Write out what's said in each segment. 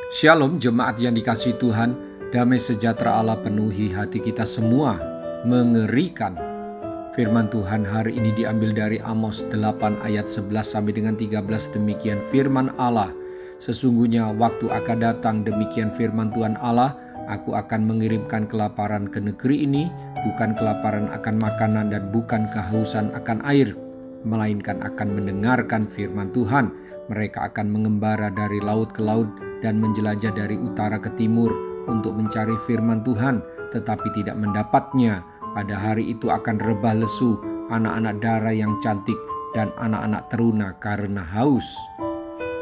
Shalom jemaat yang dikasihi Tuhan, damai sejahtera Allah penuhi hati kita semua. Mengerikan. Firman Tuhan hari ini diambil dari Amos 8 ayat 11 sampai dengan 13. Demikian firman Allah. Sesungguhnya waktu akan datang, demikian firman Tuhan Allah, aku akan mengirimkan kelaparan ke negeri ini, bukan kelaparan akan makanan dan bukan kehausan akan air, melainkan akan mendengarkan firman Tuhan. Mereka akan mengembara dari laut ke laut dan menjelajah dari utara ke timur untuk mencari firman Tuhan, tetapi tidak mendapatnya. Pada hari itu akan rebah lesu anak-anak darah yang cantik dan anak-anak teruna karena haus.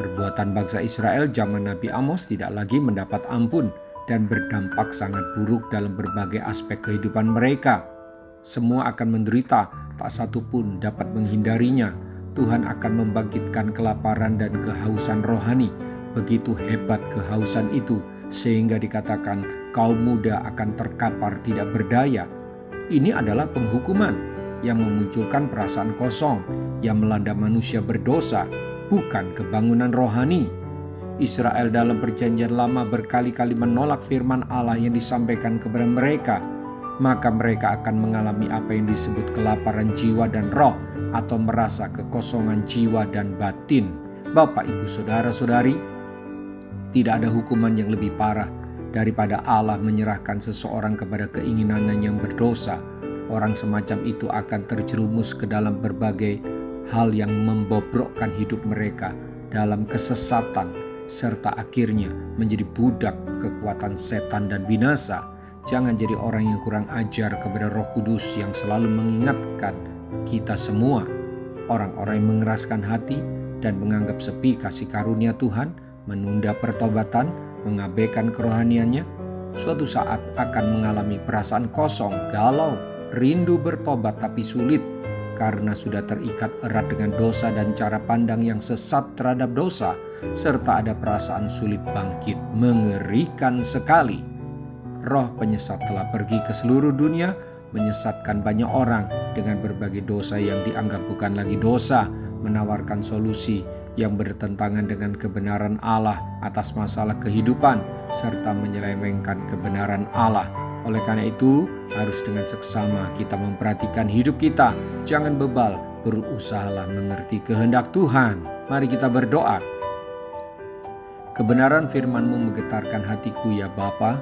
Perbuatan bangsa Israel zaman Nabi Amos tidak lagi mendapat ampun dan berdampak sangat buruk dalam berbagai aspek kehidupan mereka. Semua akan menderita, tak satu pun dapat menghindarinya. Tuhan akan membangkitkan kelaparan dan kehausan rohani. Begitu hebat kehausan itu, sehingga dikatakan kaum muda akan terkapar tidak berdaya. Ini adalah penghukuman yang memunculkan perasaan kosong yang melanda manusia berdosa, bukan kebangunan rohani. Israel dalam perjanjian lama berkali-kali menolak firman Allah yang disampaikan kepada mereka. Maka mereka akan mengalami apa yang disebut kelaparan jiwa dan roh, atau merasa kekosongan jiwa dan batin. Bapak, Ibu, Saudara-saudari, tidak ada hukuman yang lebih parah daripada Allah menyerahkan seseorang kepada keinginannya yang berdosa. Orang semacam itu akan terjerumus ke dalam berbagai hal yang membobrokkan hidup mereka dalam kesesatan, serta akhirnya menjadi budak kekuatan setan dan binasa. Jangan jadi orang yang kurang ajar kepada Roh Kudus yang selalu mengingatkan kita semua. Orang-orang yang mengeraskan hati dan menganggap sepi kasih karunia Tuhan, menunda pertobatan, mengabaikan kerohaniannya, suatu saat akan mengalami perasaan kosong, galau, rindu bertobat tapi sulit karena sudah terikat erat dengan dosa dan cara pandang yang sesat terhadap dosa, serta ada perasaan sulit bangkit. Mengerikan sekali. Roh penyesat telah pergi ke seluruh dunia, menyesatkan banyak orang dengan berbagai dosa yang dianggap bukan lagi dosa, menawarkan solusi yang bertentangan dengan kebenaran Allah atas masalah kehidupan, serta menyelewengkan kebenaran Allah. Oleh karena itu, harus dengan seksama kita memperhatikan hidup kita. Jangan bebal, berusahalah mengerti kehendak Tuhan. Mari kita berdoa. Kebenaran firman-Mu menggetarkan hatiku ya Bapa.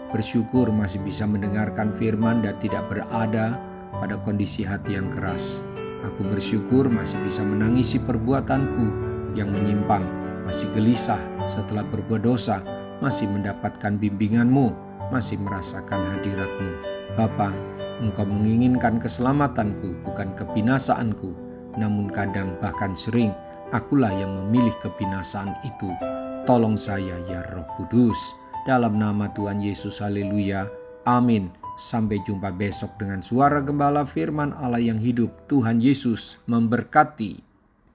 Bersyukur masih bisa mendengarkan firman dan tidak berada pada kondisi hati yang keras. Aku bersyukur masih bisa menangisi perbuatanku yang menyimpang, masih gelisah setelah berbuat dosa, masih mendapatkan bimbingan-Mu, masih merasakan hadirat-Mu. Bapa, Engkau menginginkan keselamatanku, bukan kebinasaanku. Namun kadang bahkan sering, akulah yang memilih kebinasaan itu. Tolong saya ya Roh Kudus. Dalam nama Tuhan Yesus, haleluya, amin. Sampai jumpa besok dengan suara gembala firman Allah yang hidup. Tuhan Yesus memberkati.